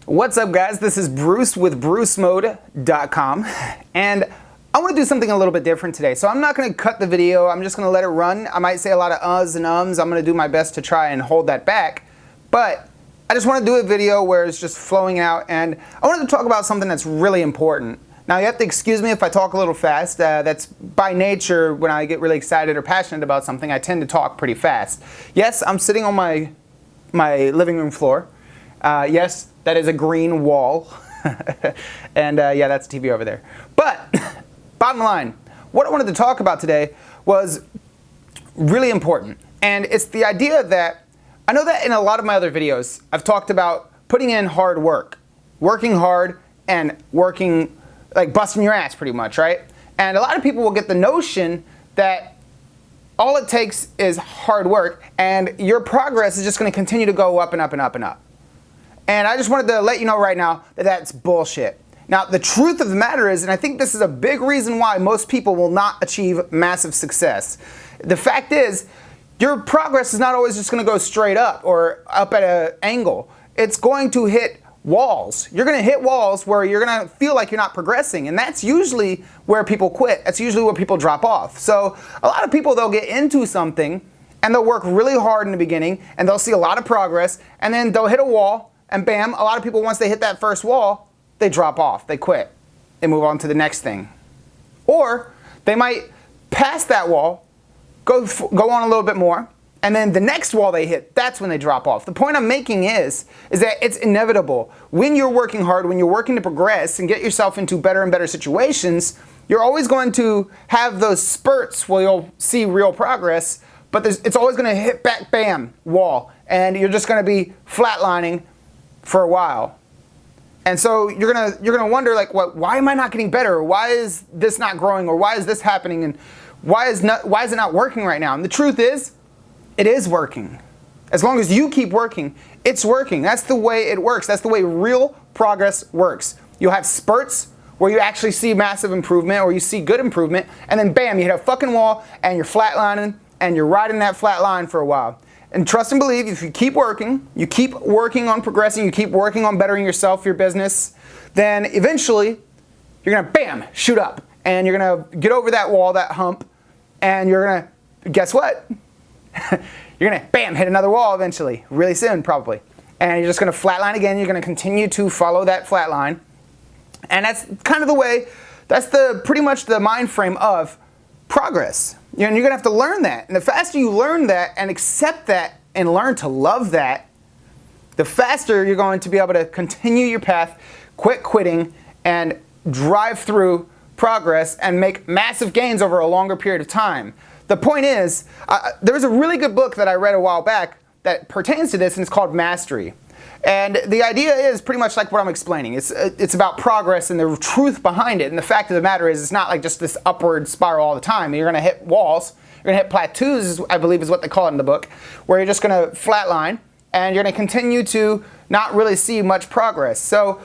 What's up, guys? This is Bruce with brucemode.com, and I want to do something a little bit different today. So I'm not going to cut the video. I'm just going to let it run. I might say a lot of uhs and ums. I'm going to do my best to try and hold that back, but I just want to do a video where it's just flowing out, and I wanted to talk about something that's really important. Now, you have to excuse me if I talk a little fast. That's by nature. When I get really excited or passionate about something, I tend to talk pretty fast. Yes, I'm sitting on my living room floor. Yes, that is a green wall. And yeah, that's TV over there. But bottom line, what I wanted to talk about today was really important. And it's the idea that I know that in a lot of my other videos, I've talked about putting in hard work, working hard and working, like busting your ass pretty much, right? And a lot of people will get the notion that all it takes is hard work and your progress is just going to continue to go up and up and up and up. And I just wanted to let you know right now that that's bullshit. Now, the truth of the matter is, and I think this is a big reason why most people will not achieve massive success. The fact is, your progress is not always just going to go straight up or up at an angle. It's going to hit walls. You're going to hit walls where you're going to feel like you're not progressing. And that's usually where people quit. That's usually where people drop off. So a lot of people, they'll get into something and they'll work really hard in the beginning and they'll see a lot of progress and then they'll hit a wall. And bam, a lot of people, once they hit that first wall, they drop off, they quit, they move on to the next thing. Or they might pass that wall, go on a little bit more, and then the next wall they hit, that's when they drop off. The point I'm making is that it's inevitable. When you're working hard, when you're working to progress and get yourself into better and better situations, you're always going to have those spurts where you'll see real progress, but it's always going to hit back, bam, wall, and you're just going to be flatlining for a while. And so you're gonna wonder, like, why am I not getting better? Why is this not growing? Or why is this happening? And why is it not working right now? And the truth is, it is working. As long as you keep working, it's working. That's the way it works. That's the way real progress works. You'll have spurts where you actually see massive improvement or you see good improvement, and then bam, you hit a fucking wall and you're flatlining and you're riding that flat line for a while. And trust and believe, if you keep working on progressing, you keep working on bettering yourself, your business, then eventually you're gonna, bam, shoot up. And you're gonna get over that wall, that hump, and you're gonna, guess what? You're gonna, bam, hit another wall eventually, really soon probably. And you're just gonna flatline again, you're gonna continue to follow that flat line. And that's kind of the way, that's pretty much the mind frame of progress. And you're gonna have to learn that. And the faster you learn that and accept that and learn to love that, the faster you're going to be able to continue your path, quit quitting, and drive through progress and make massive gains over a longer period of time. The point is, there was a really good book that I read a while back that pertains to this, and it's called Mastery. And the idea is pretty much like what I'm explaining. It's about progress and the truth behind it. And the fact of the matter is, it's not like just this upward spiral all the time. You're going to hit walls. You're going to hit plateaus, I believe is what they call it in the book, where you're just going to flatline and you're going to continue to not really see much progress. So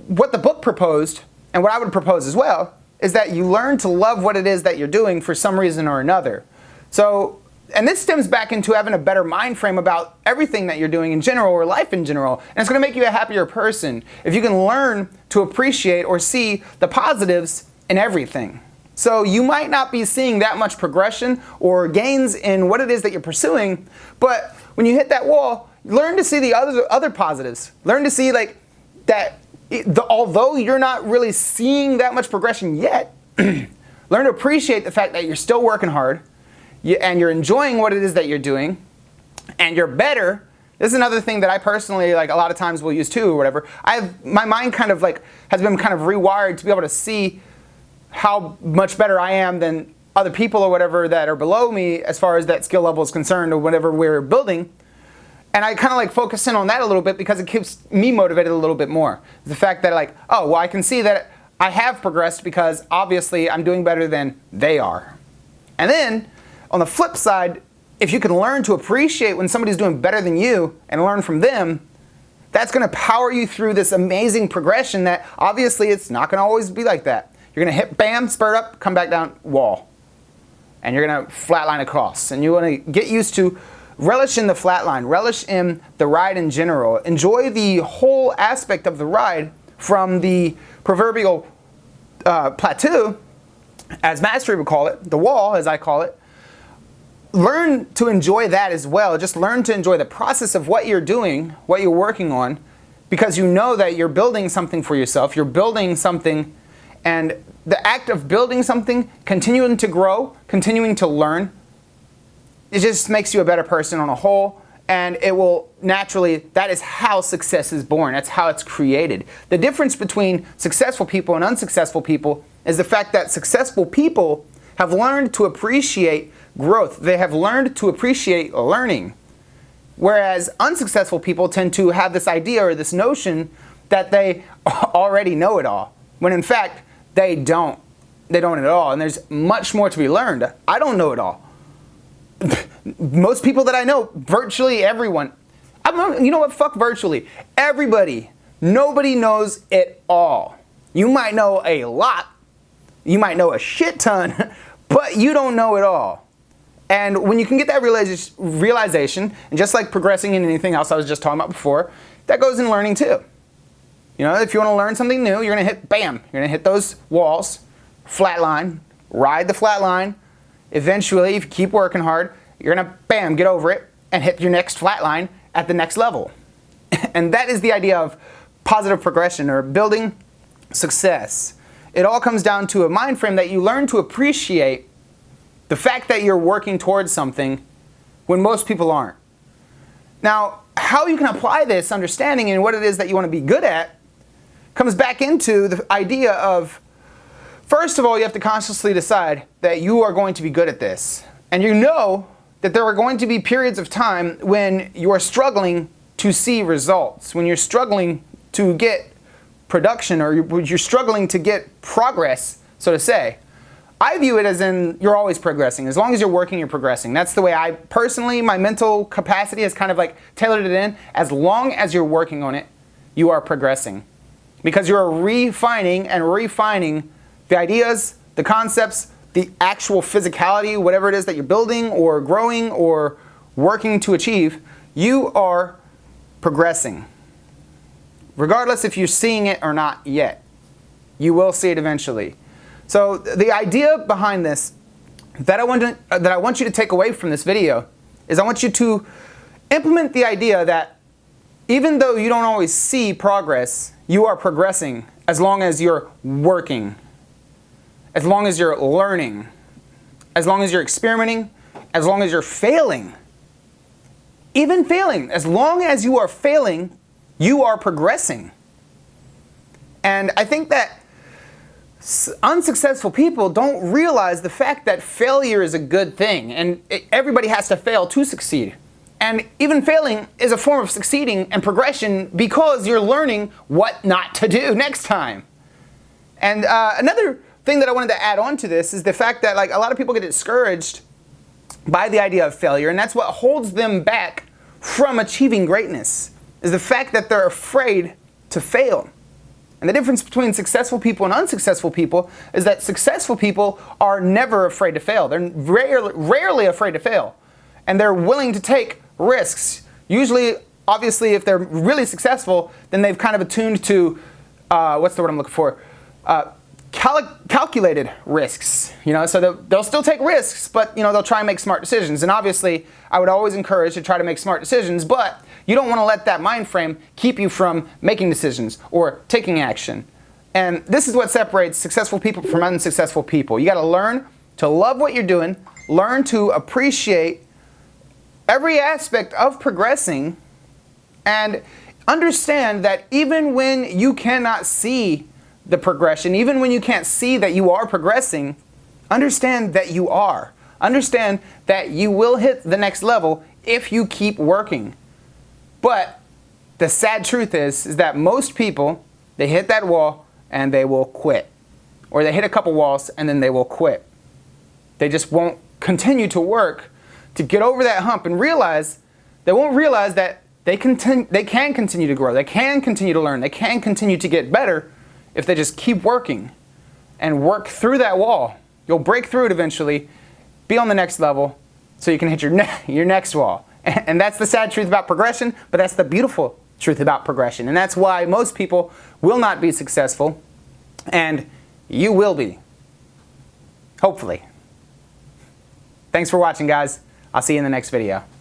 what the book proposed, and what I would propose as well, is that you learn to love what it is that you're doing for some reason or another. So, and this stems back into having a better mind frame about everything that you're doing in general or life in general. And it's going to make you a happier person if you can learn to appreciate or see the positives in everything. So you might not be seeing that much progression or gains in what it is that you're pursuing, but when you hit that wall, learn to see the other positives. Learn to see like that although you're not really seeing that much progression yet, learn to appreciate the fact that you're still working hard, and you're enjoying what it is that you're doing, and you're better. This is another thing that I personally, like, a lot of times will use too or whatever. My mind kind of like has been kind of rewired to be able to see how much better I am than other people or whatever that are below me as far as that skill level is concerned or whatever we're building. And I kind of like focus in on that a little bit because it keeps me motivated a little bit more. The fact that like, oh, well, I can see that I have progressed because obviously I'm doing better than they are. And then on the flip side, if you can learn to appreciate when somebody's doing better than you and learn from them, that's going to power you through this amazing progression that obviously it's not going to always be like that. You're going to hit, bam, spurt up, come back down, wall. And you're going to flatline across. And you want to get used to relish in the flat line, relish in the ride in general. Enjoy the whole aspect of the ride, from the proverbial plateau, as Mastery would call it, the wall as I call it. Learn to enjoy that as well. Just learn to enjoy the process of what you're doing, what you're working on, because you know that you're building something for yourself. You're building something, and the act of building something, continuing to grow, continuing to learn, it just makes you a better person on a whole, and it will naturally, that is how success is born. That's how it's created. The difference between successful people and unsuccessful people is the fact that successful people have learned to appreciate growth. They have learned to appreciate learning. Whereas unsuccessful people tend to have this idea or this notion that they already know it all, when in fact they don't. They don't at all, and there's much more to be learned. I don't know it all. Most people that I know, virtually everyone, you know what, fuck virtually. Everybody, nobody knows it all. You might know a lot, you might know a shit ton, but you don't know it all. And when you can get that realization, and just like progressing in anything else I was just talking about before, that goes in learning too. You know, if you want to learn something new, you're going to hit, bam, you're going to hit those walls, flat line, ride the flat line. Eventually, if you keep working hard, you're going to, bam, get over it and hit your next flat line at the next level. And that is the idea of positive progression or building success. It all comes down to a mind frame that you learn to appreciate the fact that you're working towards something when most people aren't. Now, how you can apply this understanding and what it is that you want to be good at comes back into the idea of, first of all, you have to consciously decide that you are going to be good at this. And you know that there are going to be periods of time when you are struggling to see results, when you're struggling to get production, or you're struggling to get progress, so to say. I view it as in you're always progressing. As long as you're working, you're progressing. That's the way I personally, my mental capacity has kind of like tailored it in. As long as you're working on it, you are progressing. Because you're refining and refining the ideas, the concepts, the actual physicality, whatever it is that you're building or growing or working to achieve, you are progressing. Regardless if you're seeing it or not yet, you will see it eventually. So the idea behind this that I want you to take away from this video is I want you to implement the idea that even though you don't always see progress, you are progressing as long as you're working, as long as you're learning, as long as you're experimenting, as long as you're failing. Even failing, as long as you are failing, you are progressing. And I think that unsuccessful people don't realize the fact that failure is a good thing, and everybody has to fail to succeed. And even failing is a form of succeeding and progression because you're learning what not to do next time. And another thing that I wanted to add on to this is the fact that like a lot of people get discouraged by the idea of failure, and that's what holds them back from achieving greatness, is the fact that they're afraid to fail. And the difference between successful people and unsuccessful people is that successful people are never afraid to fail. They're rarely afraid to fail. And they're willing to take risks. Usually, obviously, if they're really successful, then they've kind of attuned to, what's the word I'm looking for? Calculated risks. You know, so they'll still take risks, but you know, they'll try and make smart decisions. And obviously, I would always encourage to try to make smart decisions, but you don't want to let that mind frame keep you from making decisions or taking action. And this is what separates successful people from unsuccessful people. You got to learn to love what you're doing, learn to appreciate every aspect of progressing, and understand that even when you cannot see the progression, even when you can't see that you are progressing, understand that you are. Understand that you will hit the next level if you keep working. But the sad truth is that most people, they hit that wall and they will quit. Or they hit a couple walls and then they will quit. They just won't continue to work to get over that hump and realize, they won't realize that they can continue to grow, they can continue to learn, they can continue to get better if they just keep working and work through that wall. You'll break through it eventually, be on the next level, so you can hit your next wall. And that's the sad truth about progression, but that's the beautiful truth about progression. And that's why most people will not be successful, and you will be. Hopefully. Thanks for watching, guys. I'll see you in the next video.